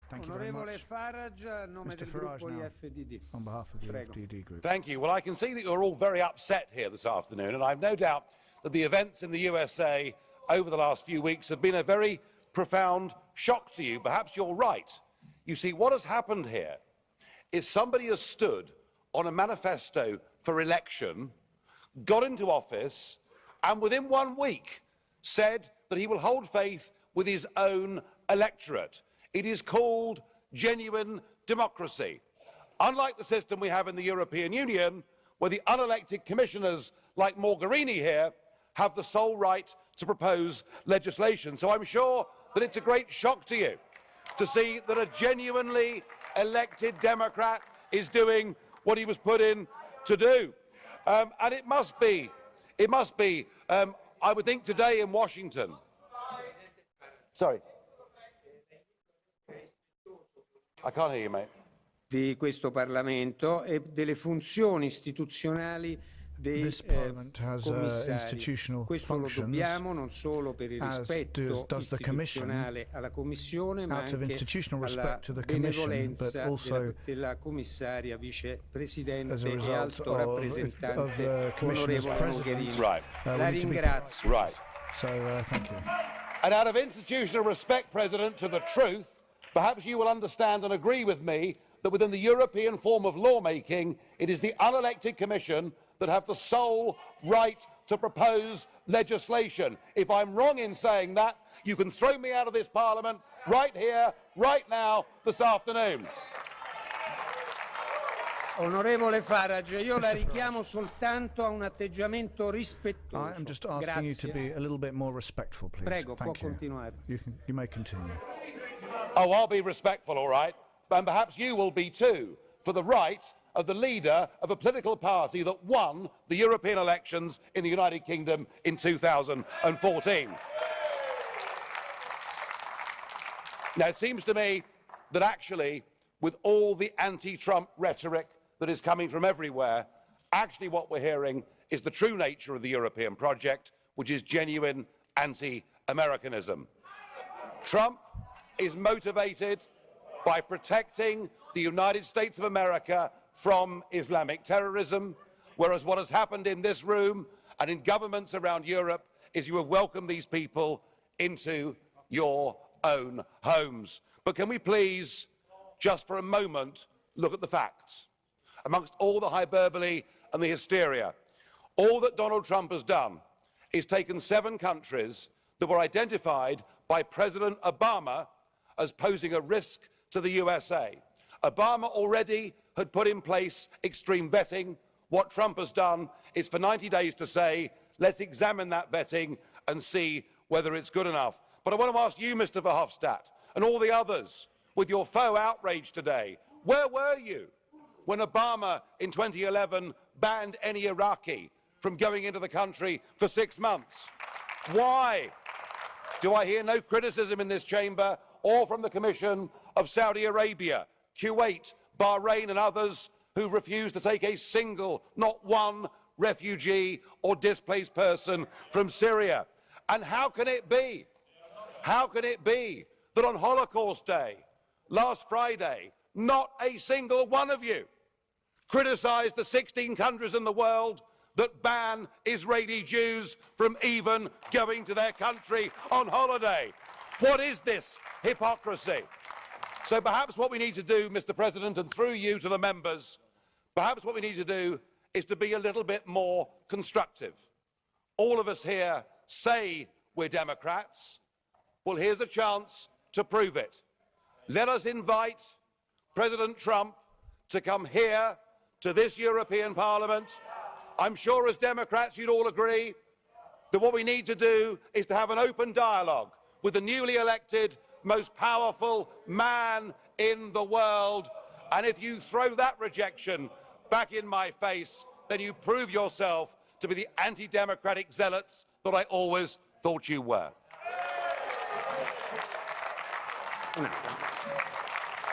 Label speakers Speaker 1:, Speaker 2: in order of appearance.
Speaker 1: Thank you very
Speaker 2: Onorevole
Speaker 1: much.
Speaker 2: Farage, a nome
Speaker 1: Mr.
Speaker 2: del
Speaker 1: Farage
Speaker 2: gruppo
Speaker 1: now,
Speaker 2: EFDD.
Speaker 1: on behalf of the
Speaker 2: Prego.
Speaker 1: FDD group.
Speaker 3: Thank you. Well, I can see that you're all very upset here this afternoon, and I've no doubt that the events in the USA over the last few weeks have been a very profound shock to you. Perhaps you're right. You see, what has happened here is somebody has stood on a manifesto for election, got into office, and within 1 week said that he will hold faith with his own electorate. It is called genuine democracy. Unlike the system we have in the European Union, where the unelected commissioners like Mogherini here have the sole right to propose legislation. So I'm sure that it's a great shock to you to see that a genuinely elected Democrat is doing what he was put in to do. And it must be, I would think today in Washington. Sorry. I can't hear you, mate.
Speaker 2: Di questo Parlamento e delle funzioni istituzionali dei commissari. Questo lo dobbiamo non solo per il rispetto istituzionale alla Commissione, ma anche alla benevolenza della commissaria vicepresidente e alto rappresentante onorevole Mogherini. La ringrazio.
Speaker 3: Right.
Speaker 1: Thank you.
Speaker 3: And out of institutional respect, President, to the truth, perhaps you will understand and agree with me that within the European form of lawmaking, it is the unelected Commission that have the sole right to propose legislation. If I'm wrong in saying that, you can throw me out of this Parliament right here, right now, this afternoon.
Speaker 2: Onorevole Farage, io la richiamo soltanto a un atteggiamento rispettoso.
Speaker 1: I am just asking you to be a little bit more respectful, please.
Speaker 2: Prego, può
Speaker 1: Thank you.
Speaker 2: continuare.
Speaker 1: You may continue.
Speaker 3: Oh, I'll be respectful, all right, and perhaps you will be too, for the right of the leader of a political party that won the European elections in the United Kingdom in 2014. Now, it seems to me that actually, with all the anti-Trump rhetoric that is coming from everywhere, actually what we're hearing is the true nature of the European project, which is genuine anti-Americanism. Trump is motivated by protecting the United States of America from Islamic terrorism, whereas what has happened in this room and in governments around Europe is you have welcomed these people into your own homes. But can we please, just for a moment, look at the facts? Amongst all the hyperbole and the hysteria, all that Donald Trump has done is taken 7 countries that were identified by President Obama as posing a risk to the USA. Obama already had put in place extreme vetting. What Trump has done is for 90 days to say, let's examine that vetting and see whether it's good enough. But I want to ask you, Mr. Verhofstadt, and all the others, with your faux outrage today, where were you when Obama in 2011 banned any Iraqi from going into the country for 6 months? Why do I hear no criticism in this chamber or from the Commission of Saudi Arabia, Kuwait, Bahrain and others who refuse to take a single, not one, refugee or displaced person from Syria? And how can it be that on Holocaust Day, last Friday, not a single one of you criticised the 16 countries in the world that ban Israeli Jews from even going to their country on holiday? What is this hypocrisy? So perhaps what we need to do, Mr. President, and through you to the members, perhaps what we need to do is to be a little bit more constructive. All of us here say we're Democrats. Well, here's a chance to prove it. Let us invite President Trump to come here to this European Parliament. I'm sure as Democrats you'd all agree that what we need to do is to have an open dialogue with the newly elected, most powerful man in the world. And if you throw that rejection back in my face, then you prove yourself to be the anti-democratic zealots that I always thought you were.